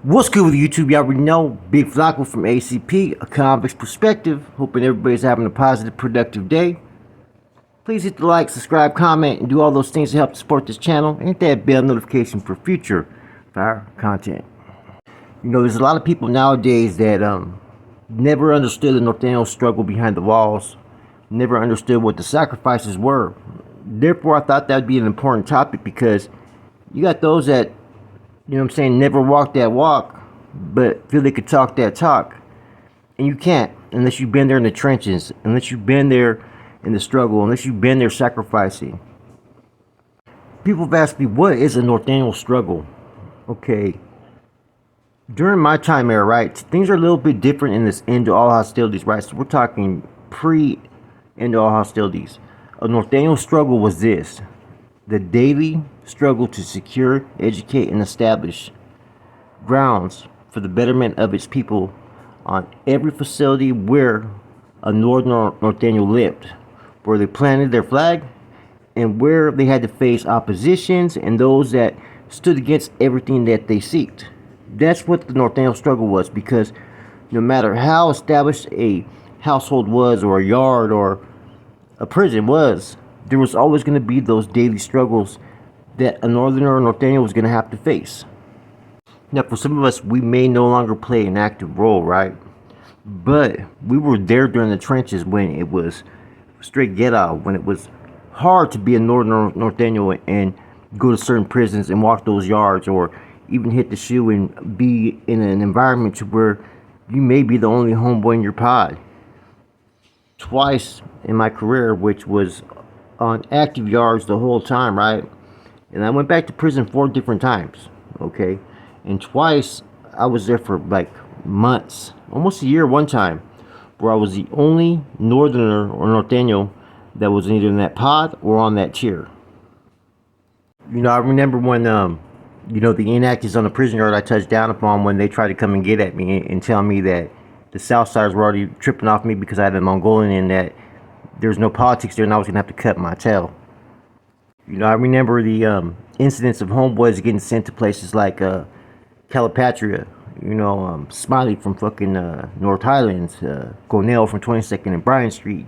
What's good with YouTube? Y'all already know, Big Flacco from ACP, a convict's perspective. Hoping everybody's having a positive, productive day. Please hit the like, subscribe, comment, and do all those things to help support this channel. And hit that bell notification for future fire content. You know, there's a lot of people nowadays that never understood the Norteno struggle behind the walls, never understood what the sacrifices were. Therefore, I thought that would be an important topic because you got those that, you know what I'm saying, never walk that walk, but feel they could talk that talk. And you can't unless you've been there in the trenches, unless you've been there in the struggle, unless you've been there sacrificing. People have asked me, what is a Norteno struggle? Okay. During my time era, right, things are a little bit different in this end to all hostilities, right? So we're talking pre-end to all hostilities. A Norteno struggle was this: the daily struggle to secure, educate, and establish grounds for the betterment of its people on every facility where a Northern Norteño lived, where they planted their flag, and where they had to face oppositions and those that stood against everything that they seeked. That's what the Norteño struggle was, because no matter how established a household was, or a yard, or a prison was, there was always going to be those daily struggles that a Northerner or Norteño was going to have to face. Now, for some of us, we may no longer play an active role, right? But we were there during the trenches when it was straight ghetto, when it was hard to be a Northern Norteño and go to certain prisons and walk those yards, or even hit the shoe and be in an environment to where you may be the only homeboy in your pod. Twice in my career, which was on active yards the whole time, right? And I went back to prison 4 different times, okay? And twice I was there for like months, almost a year one time, where I was the only Northerner or Norteño that was either in that pod or on that chair. You know, I remember when you know, the inactives on the prison yard I touched down upon, when they tried to come and get at me and tell me that the Southsiders were already tripping off me because I had a Mongolian and that there's no politics there and I was going to have to cut my tail. You know, I remember the incidents of homeboys getting sent to places like Calipatria, you know, Smiley from fucking North Highlands, Cornell from 22nd and Bryan Street,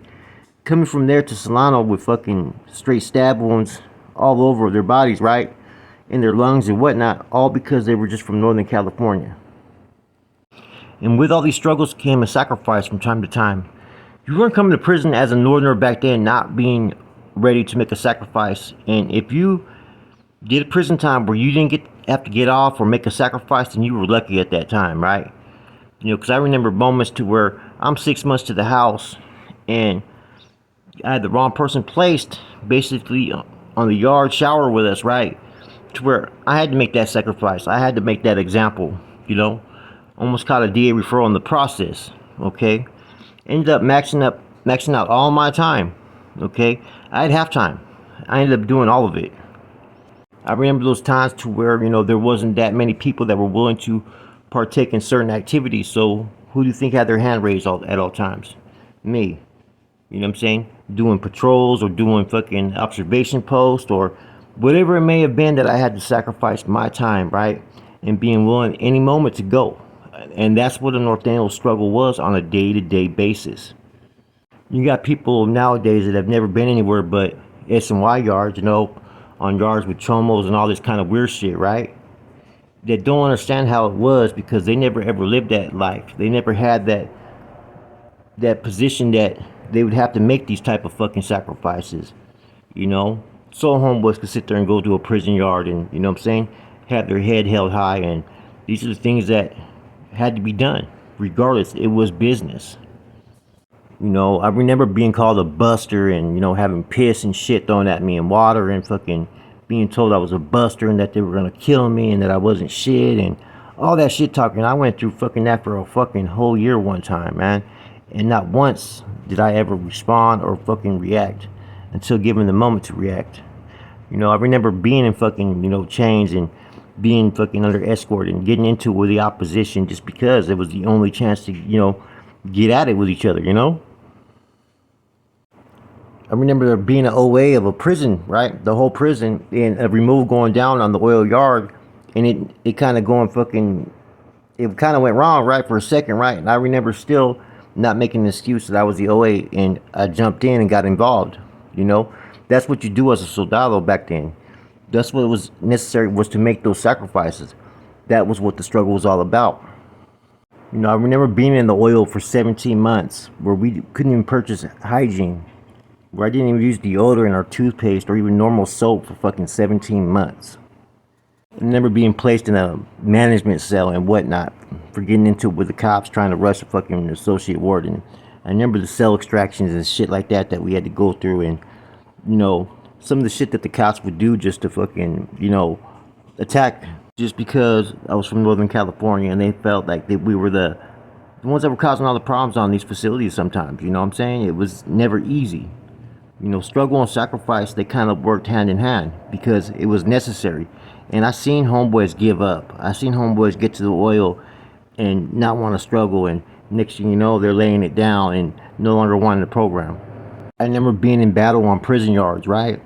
coming from there to Solano with fucking straight stab wounds all over their bodies, right? In their lungs and whatnot, all because they were just from Northern California. And with all these struggles came a sacrifice from time to time. You weren't coming to prison as a Northerner back then not being ready to make a sacrifice. And if you did a prison time where you didn't have to get off or make a sacrifice, then you were lucky at that time, right? You know, because I remember moments to where I'm 6 months to the house and I had the wrong person placed basically on the yard shower with us, right? To where I had to make that sacrifice. I had to make that example, you know. Almost caught a DA referral in the process, okay? Ended up maxing out all my time, okay? I had halftime. I ended up doing all of it. I remember those times to where, you know, there wasn't that many people that were willing to partake in certain activities. So who do you think had their hand raised at all times? Me. You know what I'm saying? Doing patrols or doing fucking observation posts or whatever it may have been that I had to sacrifice my time, right? And being willing any moment to go. And that's what a Norteno struggle was on a day-to-day basis. You got people nowadays that have never been anywhere but S&Y yards, you know, on yards with chomos and all this kind of weird shit, right? That don't understand how it was because they never ever lived that life. They never had that position that they would have to make these type of fucking sacrifices, you know? So homeboys could sit there and go to a prison yard and, you know what I'm saying, have their head held high, and these are the things that had to be done. Regardless, it was business. You know, I remember being called a buster and, you know, having piss and shit thrown at me and water and fucking being told I was a buster and that they were gonna kill me and that I wasn't shit and all that shit talking. I went through fucking that for a fucking whole year one time, man. And not once did I ever respond or fucking react until given the moment to react. You know, I remember being in fucking, you know, chains and being fucking under escort and getting into it with the opposition just because it was the only chance to, you know, get at it with each other, you know? I remember there being an OA of a prison, right? The whole prison, and a remove going down on the oil yard, and it kind of going fucking it kind of went wrong, right, for a second, right? And I remember still not making an excuse that I was the OA and I jumped in and got involved. You know, that's what you do as a soldado back then. That's what was necessary, was to make those sacrifices. That was what the struggle was all about. You know, I remember being in the oil for 17 months where we couldn't even purchase hygiene, where I didn't even use deodorant or toothpaste or even normal soap for fucking 17 months. I remember being placed in a management cell and whatnot for getting into it with the cops trying to rush a fucking associate warden. I remember the cell extractions and shit like that that we had to go through, and you know, some of the shit that the cops would do just to fucking, you know, attack, just because I was from Northern California and they felt like that we were the ones that were causing all the problems on these facilities sometimes. You know what I'm saying? It was never easy. You know, struggle and sacrifice, they kind of worked hand in hand because it was necessary. And I seen homeboys give up. I seen homeboys get to the oil and not want to struggle, and next thing you know, they're laying it down and no longer wanting the program. I remember being in battle on prison yards, right?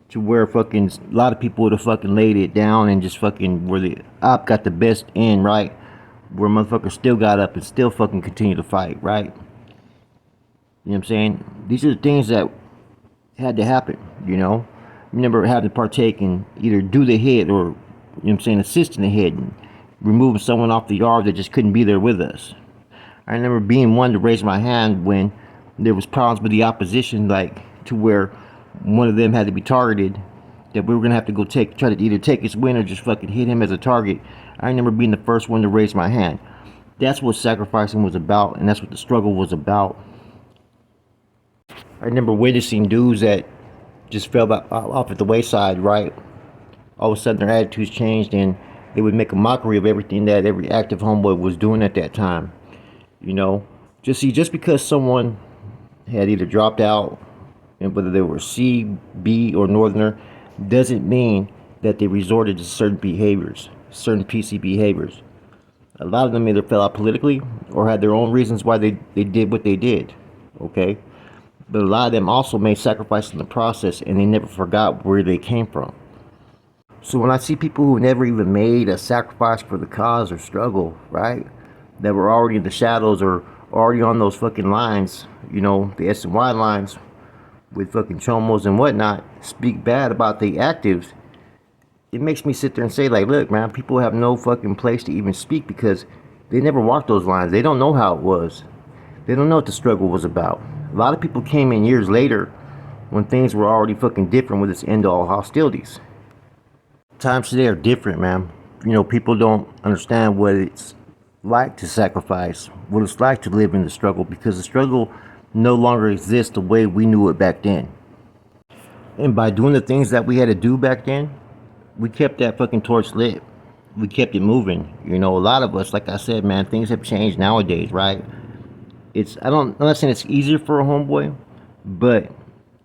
To where fucking a lot of people would have fucking laid it down and just fucking, where the op got the best end, right? Where motherfuckers still got up and still fucking continue to fight, right? You know what I'm saying? These are the things that had to happen, you know? I remember having to partake in either do the hit or, you know what I'm saying, assist in the hit and removing someone off the yard that just couldn't be there with us. I remember being one to raise my hand when there was problems with the opposition, like to where one of them had to be targeted, that we were gonna have to go try to either take his win or just fucking hit him as a target. I remember being the first one to raise my hand. That's what sacrificing was about, and that's what the struggle was about. I remember witnessing dudes that just fell off at the wayside, right? All of a sudden their attitudes changed and they would make a mockery of everything that every active homeboy was doing at that time. You know, just because someone had either dropped out, and whether they were C, B, or Northerner, doesn't mean that they resorted to certain behaviors, certain PC behaviors. A lot of them either fell out politically or had their own reasons why they did what they did, okay? But a lot of them also made sacrifices in the process, and they never forgot where they came from. So when I see people who never even made a sacrifice for the cause or struggle, right, that were already in the shadows or already on those fucking lines, you know, the S and Y lines with fucking chomos and whatnot, speak bad about the actives, it makes me sit there and say, like, look, man, people have no fucking place to even speak because they never walked those lines. They don't know how it was. They don't know what the struggle was about. A lot of people came in years later when things were already fucking different with its end all hostilities. Times today are different, man. You know, people don't understand what it's like to sacrifice, what it's like to live in the struggle, because the struggle no longer exists the way we knew it back then. And by doing the things that we had to do back then, we kept that fucking torch lit. We kept it moving. You know, a lot of us, like I said, man, things have changed nowadays, right? I'm not saying it's easier for a homeboy, but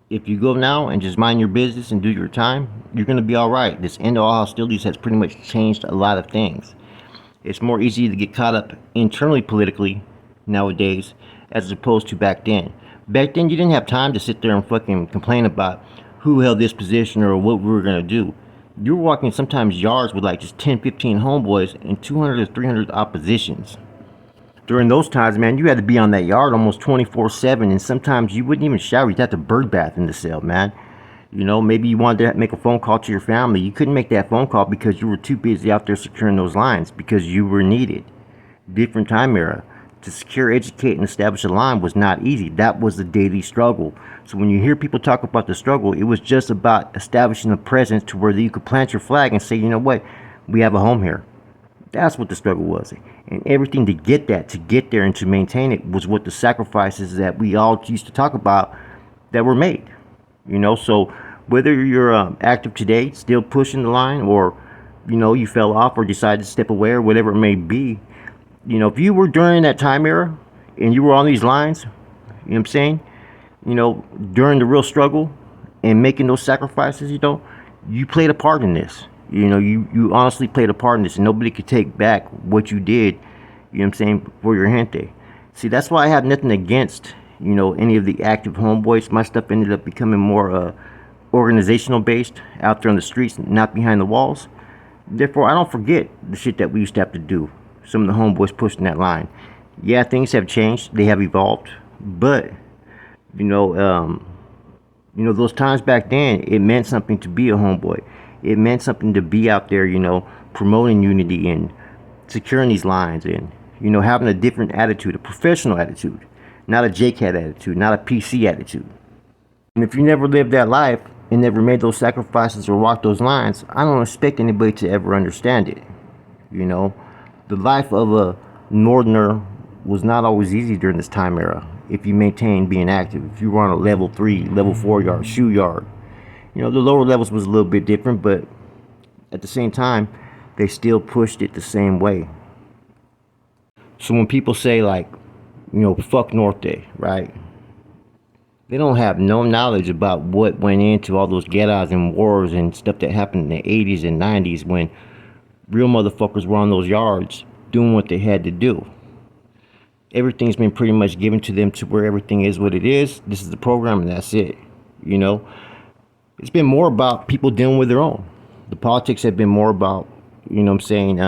if you go now and just mind your business and do your time, you're gonna be all right. This end of all hostilities has pretty much changed a lot of things. It's more easy to get caught up internally politically nowadays as opposed to back then. Back then, you didn't have time to sit there and fucking complain about who held this position or what we were gonna do. You were walking sometimes yards with like just 10, 15 homeboys and 200 or 300 oppositions. During those times, man, you had to be on that yard almost 24/7, and sometimes you wouldn't even shower. You'd have to bird bath in the cell, man. You know, maybe you wanted to make a phone call to your family. You couldn't make that phone call because you were too busy out there securing those lines because you were needed. Different time era. To secure, educate, and establish a line was not easy. That was the daily struggle. So when you hear people talk about the struggle, it was just about establishing a presence to where you could plant your flag and say, you know what, we have a home here. That's what the struggle was. And everything to get that, to get there and to maintain it was what the sacrifices that we all used to talk about that were made. You know, so whether you're active today, still pushing the line, or, you know, you fell off or decided to step away or whatever it may be, you know, if you were during that time era and you were on these lines, you know what I'm saying, you know, during the real struggle and making those sacrifices, you know, you played a part in this. You know, you honestly played a part in this, and nobody could take back what you did, you know what I'm saying, for your gente. See, that's why I have nothing against, you know, any of the active homeboys. My stuff ended up becoming more organizational based out there on the streets, not behind the walls. Therefore, I don't forget the shit that we used to have to do. some of the homeboys pushing that line. Yeah, things have changed, they have evolved, but you know, those times back then, it meant something to be a homeboy. It meant something to be out there, promoting unity and securing these lines and, having a different attitude, a professional attitude, not a JCAT attitude, not a PC attitude. And if you never lived that life and never made those sacrifices or walked those lines, I don't expect anybody to ever understand it. The life of a Northerner was not always easy during this time era. If you maintained being active, if you were on a level 3, level 4 yard, shoe yard, the lower levels was a little bit different, but at the same time, they still pushed it the same way. So when people say like, fuck Norte, right? They don't have no knowledge about what went into all those ghettos and wars and stuff that happened in the 80s and 90s when real motherfuckers were on those yards doing what they had to do. Everything's been pretty much given to them to where everything is what it is. This is the program and that's it. It's been more about people dealing with their own. The politics have been more about, cleaning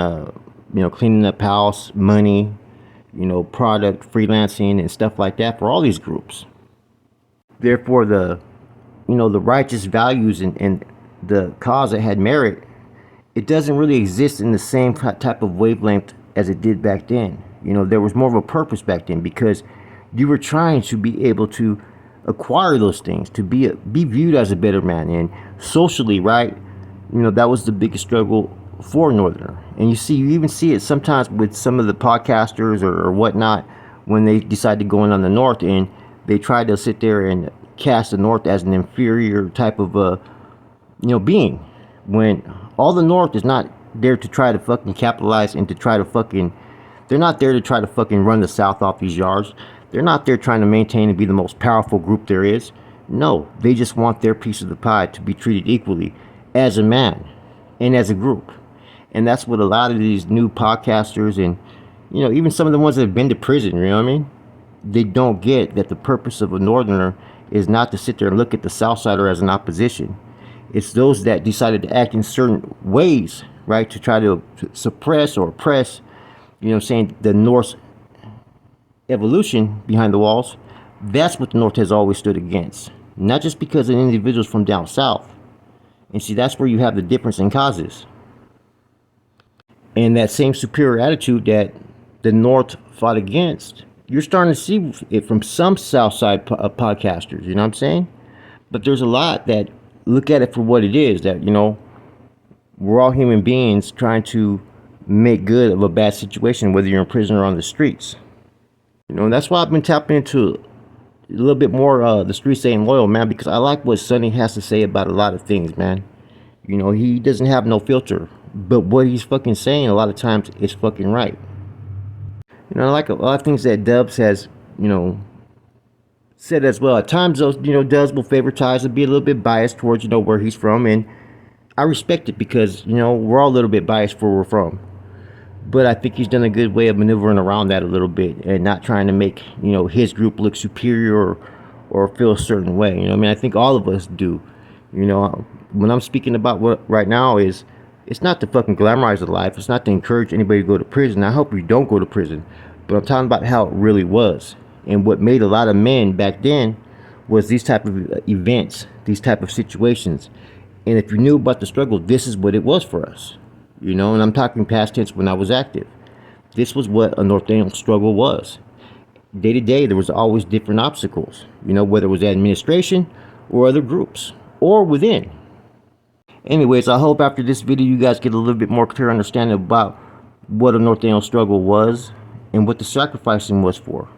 up house, money, product, freelancing and stuff like that for all these groups. Therefore, the righteous values and the cause that had merit, it doesn't really exist in the same type of wavelength as it did back then. There was more of a purpose back then because you were trying to be able to acquire those things, to be viewed as a better man. And socially, right, that was the biggest struggle for Northerner. And you even see it sometimes with some of the podcasters or whatnot when they decide to go in on the North and they try to sit there and cast the North as an inferior type of being, when all the North is not there to try to fucking capitalize and to try to fucking, they're not there to try to fucking run the South off these yards. They're not there trying to maintain and be the most powerful group there is. No, they just want their piece of the pie to be treated equally as a man and as a group. And that's what a lot of these new podcasters and, even some of the ones that have been to prison, you know what I mean? They don't get that the purpose of a Northerner is not to sit there and look at the Southsider as an opposition. It's those that decided to act in certain ways, right, to try to suppress or oppress, the North's evolution behind the walls. That's what the North has always stood against. Not just because of individuals from down south. And see, that's where you have the difference in causes. And that same superior attitude that the North fought against, you're starting to see it from some Southside podcasters, you know what I'm saying? But there's a lot that look at it for what it is, that, we're all human beings trying to make good of a bad situation, whether you're in prison or on the streets. And that's why I've been tapping into a little bit more the streets ain't loyal, man, because I like what Sonny has to say about a lot of things, man. He doesn't have no filter, but what he's fucking saying a lot of times is fucking right. I like a lot of things that Dubs has, said as well. At times those, Dubs will favoritize and be a little bit biased towards, where he's from, and I respect it because, we're all a little bit biased for where we're from. But I think he's done a good way of maneuvering around that a little bit and not trying to make, his group look superior or feel a certain way. I think all of us do. When I'm speaking about what right now is, it's not to fucking glamorize the life. It's not to encourage anybody to go to prison. I hope you don't go to prison. But I'm talking about how it really was. And what made a lot of men back then was these type of events, these type of situations. And if you knew about the struggle, this is what it was for us. And I'm talking past tense when I was active. This was what a Norteno struggle was. Day to day, there was always different obstacles, whether it was administration or other groups or within. Anyways, I hope after this video you guys get a little bit more clear understanding about what a Norteno struggle was and what the sacrificing was for.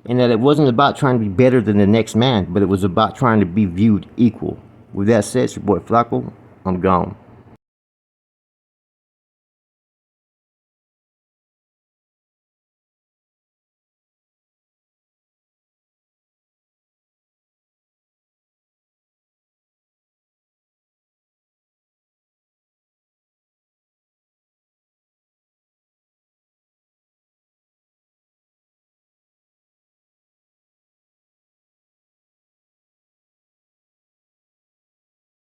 And that it wasn't about trying to be better than the next man, but it was about trying to be viewed equal. With that said, it's your boy Flacco. I'm gone.